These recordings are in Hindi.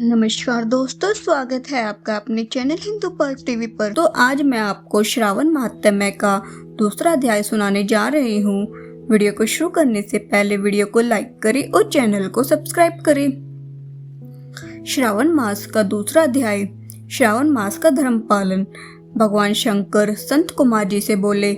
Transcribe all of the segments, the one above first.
नमस्कार दोस्तों, स्वागत है आपका अपने चैनल हिंदू पर्ल टीवी पर। तो आज मैं आपको श्रावण महात्म्य का दूसरा अध्याय सुनाने जा रही हूँ। वीडियो को शुरू करने से पहले वीडियो को लाइक करें और चैनल को सब्सक्राइब करें। श्रावण मास का दूसरा अध्याय, श्रावण मास का धर्म पालन। भगवान शंकर संत कुमार जी से बोले,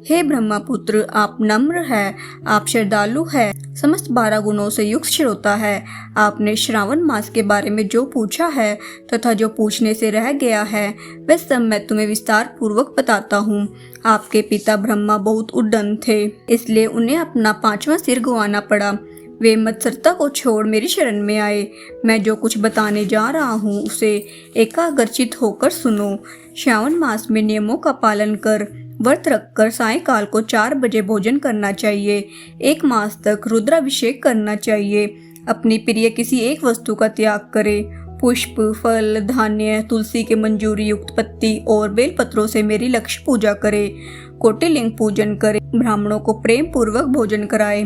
हे ब्रह्मपुत्र, आप नम्र है, आप श्रद्धालु है, समस्त 12 गुणों से युक्त श्रोता है। आपने श्रावण मास के बारे में जो पूछा है तथा जो पूछने से रह गया है वह सब मैं तुम्हें विस्तार पूर्वक बताता हूँ। आपके पिता ब्रह्मा बहुत उद्दंड थे, इसलिए उन्हें अपना 5वां सिर गंवाना पड़ा। वे मत्सरता को छोड़ मेरी शरण में आए। मैं जो कुछ बताने जा रहा हूँ उसे एकाग्रचित होकर सुनो। श्रावण मास में नियमों का पालन कर व्रत रखकर सायंकाल को 4 बजे भोजन करना चाहिए। 1 मास तक रुद्राभिषेक करना चाहिए। अपनी प्रिय किसी एक वस्तु का त्याग करें। पुष्प, फल, धान्य, तुलसी के मंजूरी युक्त पत्ती और बेलपत्रों से मेरी लक्ष्य पूजा करें। कोटिलिंग पूजन करें। ब्राह्मणों को प्रेम पूर्वक भोजन कराएं।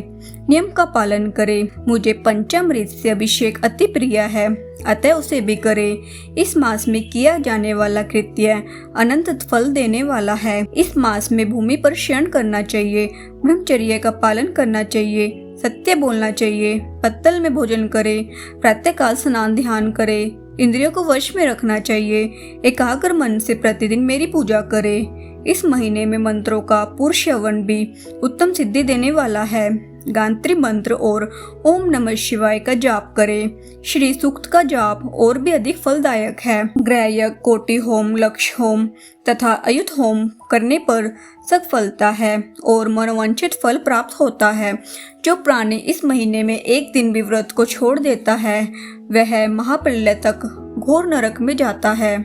नियम का पालन करें। मुझे पंचामृत से अभिषेक अति प्रिय है, अतः उसे भी करें। इस मास में किया जाने वाला कृत्य अनंत फल देने वाला है। इस मास में भूमि पर शयन करना चाहिए। ब्रह्मचर्य का पालन करना चाहिए। सत्य बोलना चाहिए। पत्तल में भोजन करें। प्रातःकाल स्नान ध्यान करें। इंद्रियों को वश में रखना चाहिए। एकाग्र मन से प्रतिदिन मेरी पूजा करें। इस महीने में मंत्रों का पुरुषवन भी उत्तम सिद्धि देने वाला है। गायत्री मंत्र और ओम नमः शिवाय का जाप करें। श्री सूक्त का जाप और भी अधिक फलदायक है। ग्रह यज्ञ, कोटि होम, लक्ष्य होम तथा अयुत होम करने पर सफलता है और मनोवांछित फल प्राप्त होता है। जो प्राणी इस महीने में एक दिन भी व्रत को छोड़ देता है वह महाप्रलय तक घोर नरक में जाता है।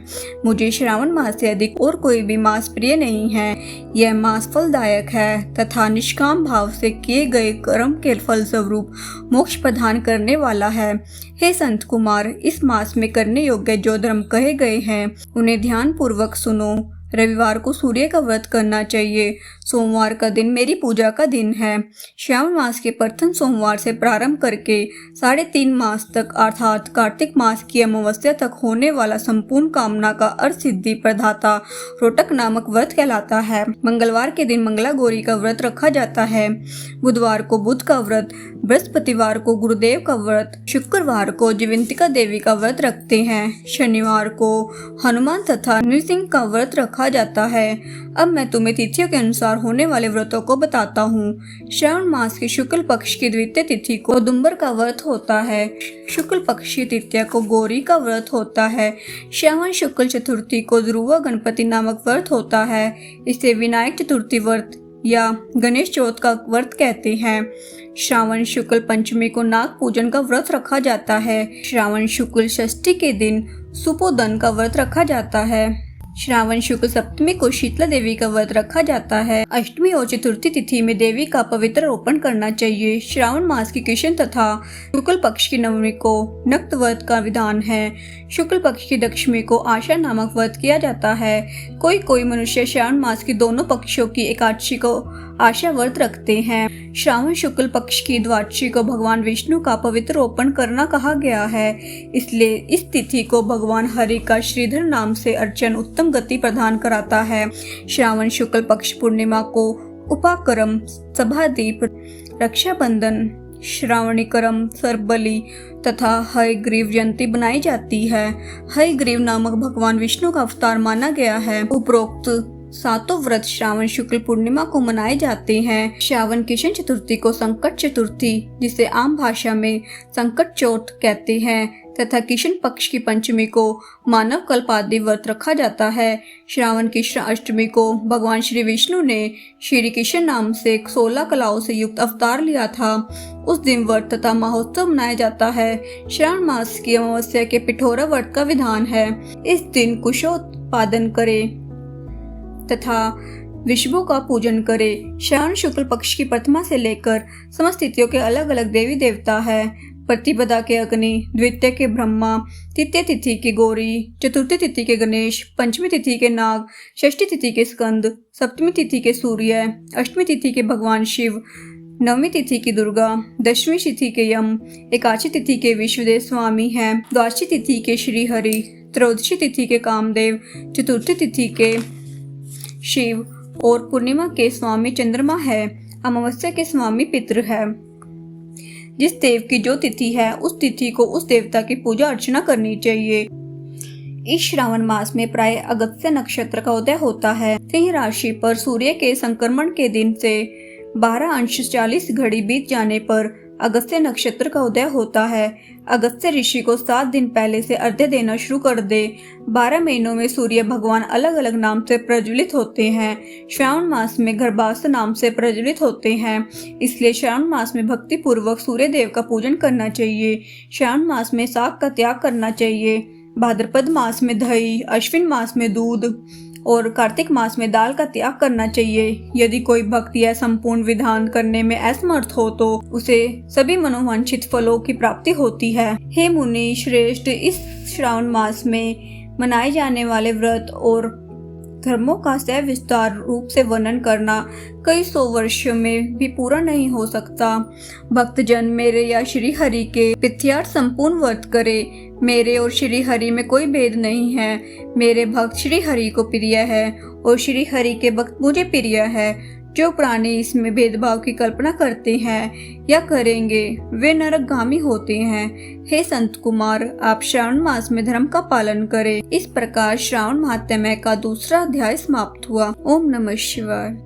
मुझे श्रावण मास से अधिक और कोई भी मास प्रिय नहीं है। यह मास फलदायक है तथा निष्काम भाव से किए गए कर्म के फल स्वरूप मोक्ष प्रदान करने वाला है। हे संत कुमार, इस मास में करने योग्य जो धर्म कहे गए हैं उन्हें ध्यान पूर्वक सुनो। रविवार को सूर्य का व्रत करना चाहिए। सोमवार का दिन मेरी पूजा का दिन है। श्रावण मास के प्रथम सोमवार से प्रारंभ करके 3.5 मास तक अर्थात कार्तिक मास की अमावस्या तक होने वाला संपूर्ण कामना का अर्थ सिद्धि प्रदाता रोटक नामक व्रत कहलाता है। मंगलवार के दिन मंगला गौरी का व्रत रखा जाता है। बुधवार को बुध का व्रत, बृहस्पतिवार को गुरुदेव का व्रत, शुक्रवार को जीवंतिका देवी का व्रत रखते हैं। शनिवार को हनुमान तथा नृसिंह का व्रत रखा जाता है। अब मैं तुम्हें तिथियों के अनुसार होने वाले व्रतों को बताता हूँ। श्रावण मास की शुक्ल पक्ष की द्वितीय तिथि को औदुंबर का व्रत होता है। शुक्ल पक्ष की तृतीया को गौरी का व्रत होता है। श्रावण शुक्ल चतुर्थी को ध्रुव गणपति नामक व्रत होता है। इसे विनायक चतुर्थी व्रत या गणेश चौथ का व्रत कहते हैं। श्रावण शुक्ल पंचमी को नाग पूजन का व्रत रखा जाता है। श्रावण शुक्ल षष्ठी के दिन सुपोदन का व्रत रखा जाता है। श्रावण शुक्ल सप्तमी को शीतला देवी का व्रत रखा जाता है। अष्टमी और चतुर्थी तिथि में देवी का पवित्र रोपण करना चाहिए। श्रावण मास की कृष्ण तथा शुक्ल पक्ष की नवमी को नक्त व्रत का विधान है। शुक्ल पक्ष की दशमी को आशा नामक व्रत किया जाता है। कोई मनुष्य श्रावण मास की दोनों पक्षों की एकादशी को आशा व्रत रखते हैं। श्रावण शुक्ल पक्ष की द्वादशी को भगवान विष्णु का पवित्र रोपण करना कहा गया है, इसलिए इस तिथि को भगवान हरि का श्रीधर नाम से अर्चन उत्तम गति प्रदान कराता है। श्रावण शुक्ल पक्ष पूर्णिमा को उपाकर्म, सभादीप, रक्षाबंधन, श्रावणीकरम, सरबली तथा हयग्रीव जयंती बनाई जाती है। हयग्रीव नामक भगवान विष्णु का अवतार माना गया है। उपरोक्त 7 व्रत श्रावण शुक्ल पूर्णिमा को मनाए जाते हैं। श्रावण कृष्ण चतुर्थी को संकट चतुर्थी, जिसे आम भाषा में संकट चौथ कहते हैं, तथा कृष्ण पक्ष की पंचमी को मानव कल्प आदि व्रत रखा जाता है। श्रावण कृष्ण अष्टमी को भगवान श्री विष्णु ने श्री कृष्ण नाम से 16 कलाओं से युक्त अवतार लिया था। उस दिन व्रत तथा महोत्सव मनाया जाता है। श्रावण मास की अमावस्या के पिठोरा व्रत का विधान है। इस दिन कुशोत्पादन करें तथा विष्णु का पूजन करें। श्रावण शुक्ल पक्ष की प्रथमा से लेकर समस्त तिथियों के अलग अलग देवी देवता है। प्रतिपदा के अग्नि, द्वितीय के ब्रह्मा, तृतीय तिथि की गौरी, चतुर्थी तिथि के गणेश, पंचमी तिथि के नाग, षष्ठी तिथि के स्कंद, सप्तमी तिथि के सूर्य, अष्टमी तिथि के भगवान शिव, नवमी तिथि की दुर्गा, दशमी तिथि के यम, एकादशी तिथि के विश्वदेव स्वामी हैं, द्वादशी तिथि के श्री हरि, त्रयोदशी तिथि के कामदेव, चतुर्थी तिथि के शिव और पूर्णिमा के स्वामी चंद्रमा है। अमावस्या के स्वामी पितृ है। जिस देव की जो तिथि है उस तिथि को उस देवता की पूजा अर्चना करनी चाहिए। इस श्रावण मास में प्राय अगस्त्य नक्षत्र का उदय होता है। सिंह राशि पर सूर्य के संक्रमण के दिन से 12:40 बीत जाने पर अगस्त्य नक्षत्र का उदय होता है। अगस्त्य ऋषि को 7 दिन पहले से अर्घ्य देना शुरू कर दे। 12 महीनों में सूर्य भगवान अलग अलग नाम से प्रज्वलित होते हैं। श्रावण मास में गर्भास्थ नाम से प्रज्वलित होते हैं, इसलिए श्रावण मास में भक्ति पूर्वक सूर्य देव का पूजन करना चाहिए। श्रावण मास में साग का त्याग करना चाहिए। भाद्रपद मास में दही, अश्विन मास में दूध और कार्तिक मास में दाल का त्याग करना चाहिए। यदि कोई भक्त यह संपूर्ण विधान करने में असमर्थ हो तो उसे सभी मनोवांछित फलों की प्राप्ति होती है। हे मुनि श्रेष्ठ, इस श्रावण मास में मनाए जाने वाले व्रत और धर्मों का सविस्तार रूप से वर्णन करना कई 100 वर्षों में भी पूरा नहीं हो सकता। भक्तजन मेरे या श्री हरि के प्रीत्यर्थ संपूर्ण व्रत करे। मेरे और श्री हरि में कोई भेद नहीं है। मेरे भक्त श्री हरि को प्रिय है और श्री हरि के भक्त मुझे प्रिय है। जो प्राणी इसमें भेदभाव की कल्पना करते हैं या करेंगे वे नरकगामी होते हैं। हे संत कुमार, आप श्रावण मास में धर्म का पालन करें। इस प्रकार श्रावण महात्म्य का दूसरा अध्याय समाप्त हुआ। ओम नमः शिवाय।